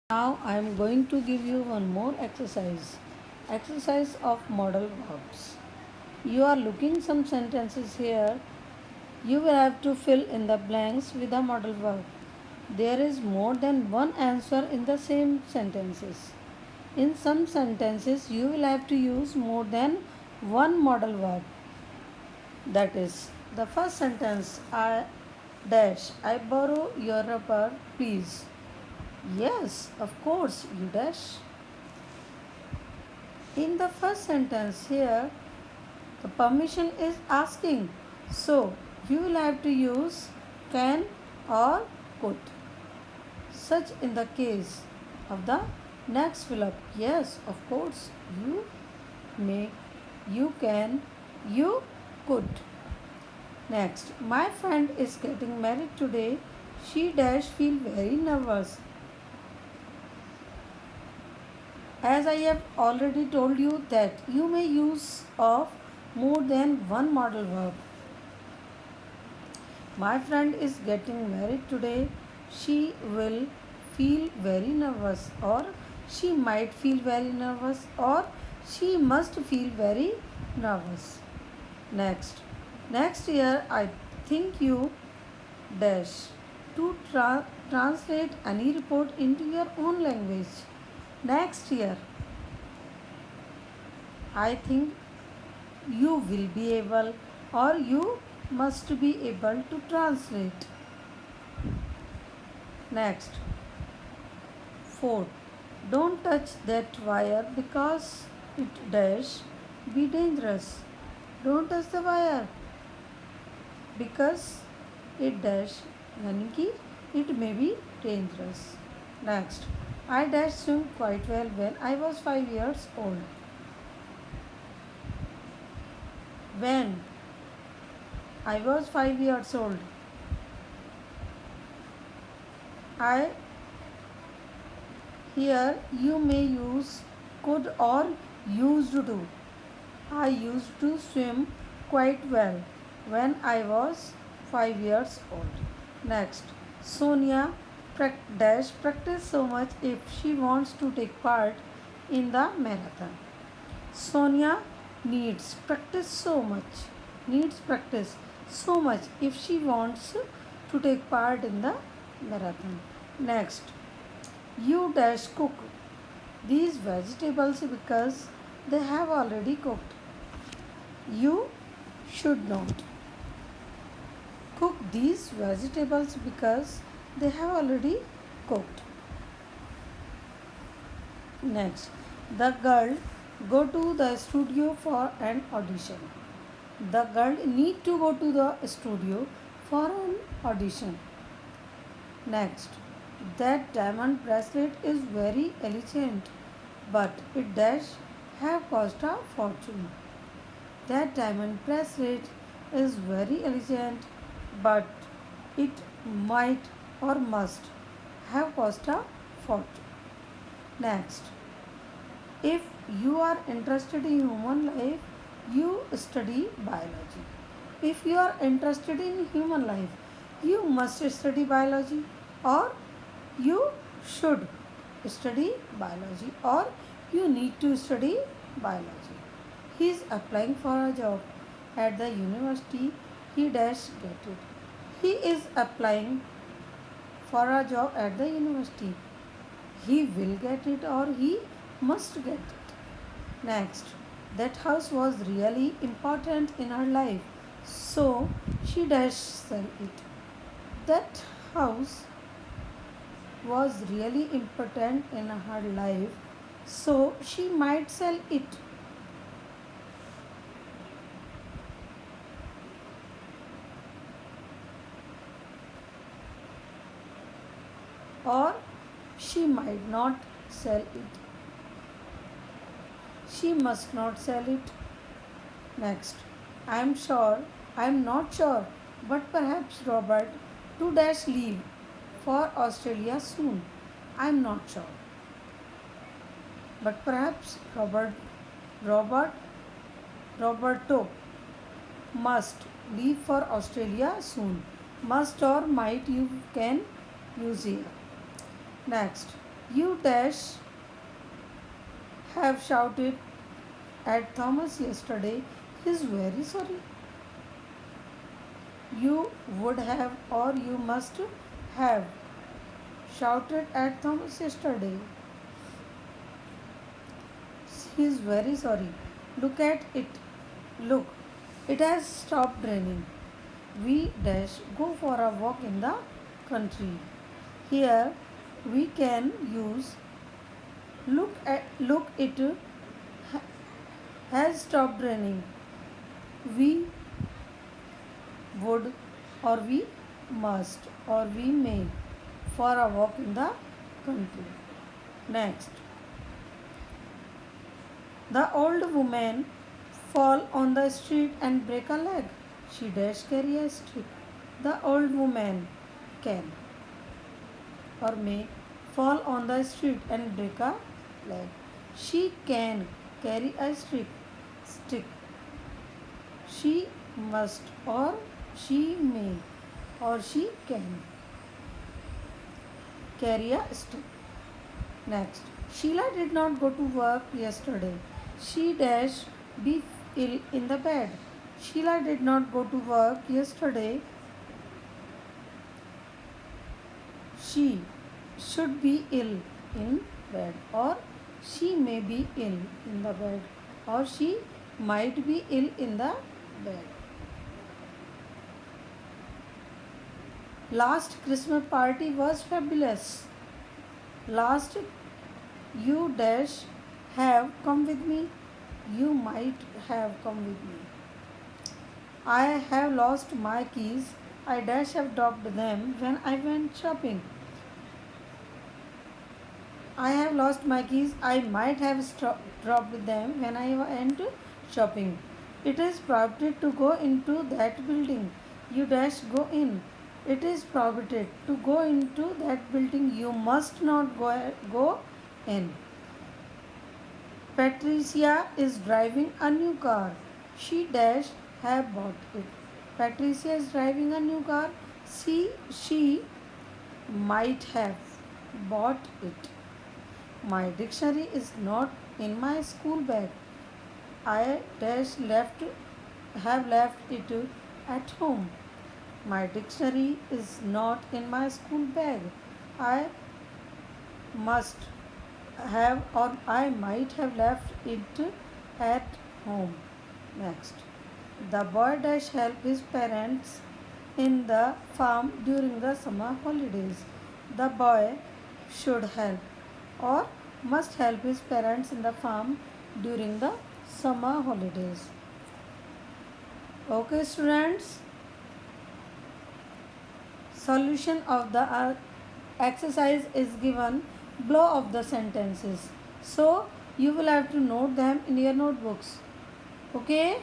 Now I am going to give you one more exercise. Exercise of modal verbs. You are looking some sentences here. You will have to fill in the blanks with a modal verb. There is more than one answer in the same sentences. In some sentences you will have to use more than one modal verb. That is the first sentence I borrow your rubber please. Yes, of course, you dash. In the first sentence here, the permission is asking. So, you will have to use can or could. Such in the case of the next fill up. Yes, of course, you may, you can, you could. Next, my friend is getting married today. She dash feel very nervous. As I have already told you that you may use of more than one modal verb. My friend is getting married today. She will feel very nervous, or she might feel very nervous, or she must feel very nervous. Next year I think you dash to translate any report into your own language. Next year I think you will be able or you must be able to translate. Next, fourth, don't touch that wire because it dash be dangerous. Don't touch the wire because it dash यानी कि it may be dangerous. Next, I dash swim quite well when I was 5 years old. When I was 5 years old, I here you may use could or used to. I used to swim quite well when I was 5 years old. Next, Sonia practice so much if she wants to take part in the marathon. Sonia needs practice so much if she wants to take part in the marathon. Next, you dash cook these vegetables because they have already cooked. You should not cook these vegetables because they have already cooked. Next, the girl go to the studio for an audition. The girl need to go to the studio for an audition. Next, that diamond bracelet is very elegant, but it dash have cost a fortune. That diamond bracelet is very elegant, but it might or must have cost a fortune. Next, if you are interested in human life, you study biology. If you are interested in human life, you must study biology, or you should study biology, or you need to study biology. He is applying for a job at the university. He dash get it. He is applying for a job at the university. He will get it or he must get it. Next, that house was really important in her life, so she dash sell it. That house was really important in her life, so she might sell it. Or she might not sell it. She must not sell it. Next, I am not sure, but perhaps Robert to dash leave for Australia soon. I am not sure. But perhaps Robert, Roberto must leave for Australia soon. Must or might you can use here. Next, You dash have shouted at Thomas yesterday. He's very sorry. You would have or you must have shouted at Thomas yesterday. He's very sorry. Look at it. Look, it has stopped raining. We dash go for a walk in the country. Here we can use look it has stopped raining. We would or we must or we may for a walk in the country. Next, the old woman fall on the street and break a leg. She dash carry a stick. The old woman can or may fall on the street and break a leg. She can carry a stick. She must or she may or she can carry a stick. Next, Sheila did not go to work yesterday. She dash be ill in the bed. Sheila did not go to work yesterday. She should be ill in bed or she may be ill in the bed or she might be ill in the bed. Last Christmas party was fabulous. Last you dash have come with me. You might have come with me. I have lost my keys. I dash have dropped them when I went shopping. I have lost my keys. I might have dropped them when I went shopping. It is prohibited to go into that building. You dash go in. It is prohibited to go into that building. You must not go in. Patricia is driving a new car. She dash have bought it. Patricia is driving a new car. She might have bought it. My dictionary is not in my school bag. I dash have left it at home. My dictionary is not in my school bag. I must have or I might have left it at home. Next, the boy dash help his parents in the farm during the summer holidays. The boy should help or must help his parents in the farm during the summer holidays. Okay, students. Solution of the exercise is given below of the sentences. So you will have to note them in your notebooks. Okay.